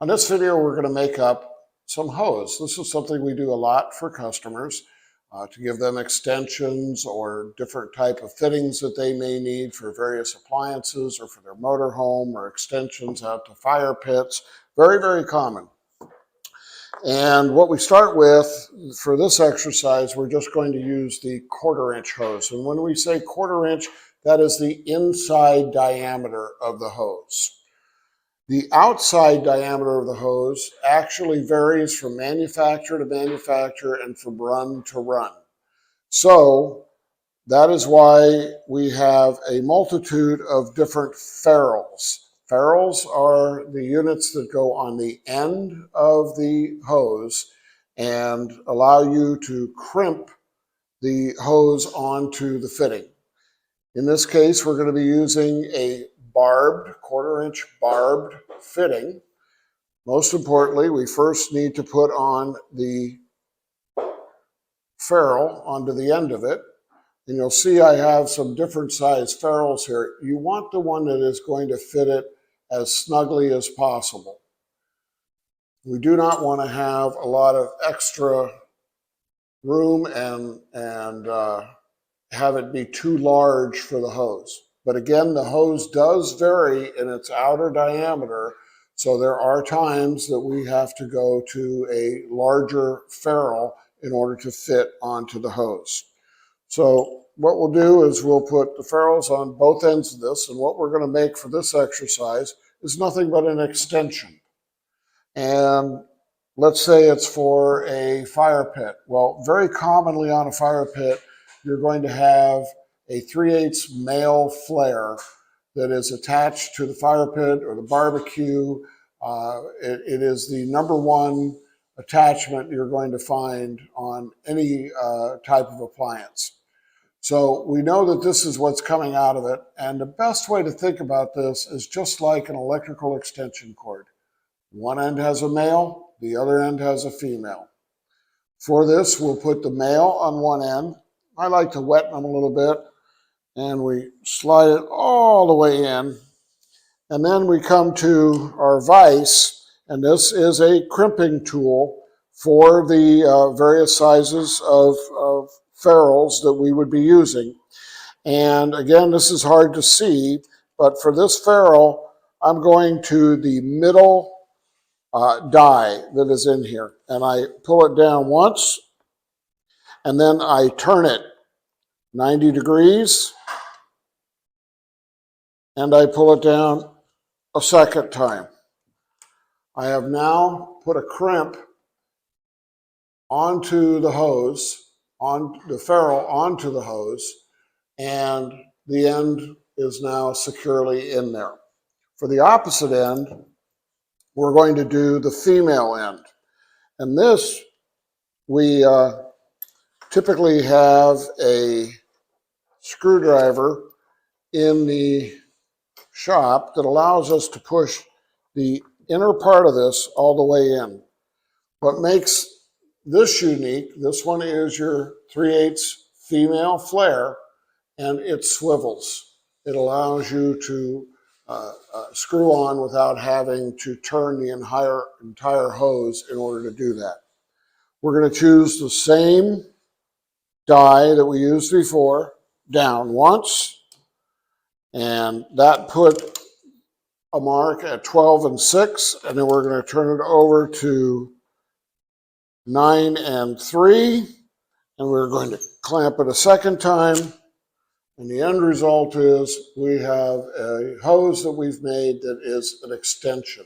On this video, we're going to make up some hose. This is something we do a lot for customers to give them extensions or different type of fittings that they may need for various appliances or for their motorhome or extensions out to fire pits. Very, very common. And what we start with for this exercise, we're just going to use the 1/4 inch hose. And when we say 1/4 inch, that is the inside diameter of the hose. The outside diameter of the hose actually varies from manufacturer to manufacturer and from run to run. So that is why we have a multitude of different ferrules. Ferrules are the units that go on the end of the hose and allow you to crimp the hose onto the fitting. In this case, we're going to be using a barbed, 1/4 inch barbed fitting. Most importantly, we first need to put on the ferrule onto the end of it. And you'll see I have some different size ferrules here. You want the one that is going to fit it as snugly as possible. We do not want to have a lot of extra room and have it be too large for the hose. But again, the hose does vary in its outer diameter, so there are times that we have to go to a larger ferrule in order to fit onto the hose. So what we'll do is we'll put the ferrules on both ends of this, and what we're going to make for this exercise is nothing but an extension. And let's say it's for a fire pit. Well, very commonly on a fire pit, you're going to have a 3/8 male flare that is attached to the fire pit or the barbecue. It is the #1 attachment you're going to find on any type of appliance. So we know that this is what's coming out of it, and the best way to think about this is just like an electrical extension cord. One end has a male, the other end has a female. For this, we'll put the male on one end. I like to wet them a little bit, and we slide it all the way in. And then we come to our vise, and this is a crimping tool for the various sizes of ferrules that we would be using. And again, this is hard to see, but for this ferrule, I'm going to the middle die that is in here. And I pull it down once, and then I turn it 90 degrees, and I pull it down a second time. I have now put a crimp onto the hose, on the ferrule onto the hose, and the end is now securely in there. For the opposite end, we're going to do the female end. And this, we typically have a screwdriver in the shop that allows us to push the inner part of this all the way in. What makes this unique, this one is your 3/8 female flare, and it swivels. It allows you to screw on without having to turn the entire hose in order to do that. We're going to choose the same die that we used before, down once, and that put a mark at 12 6, and then we're going to turn it over to 9 3, and we're going to clamp it a second time, and the end result is we have a hose that we've made that is an extension.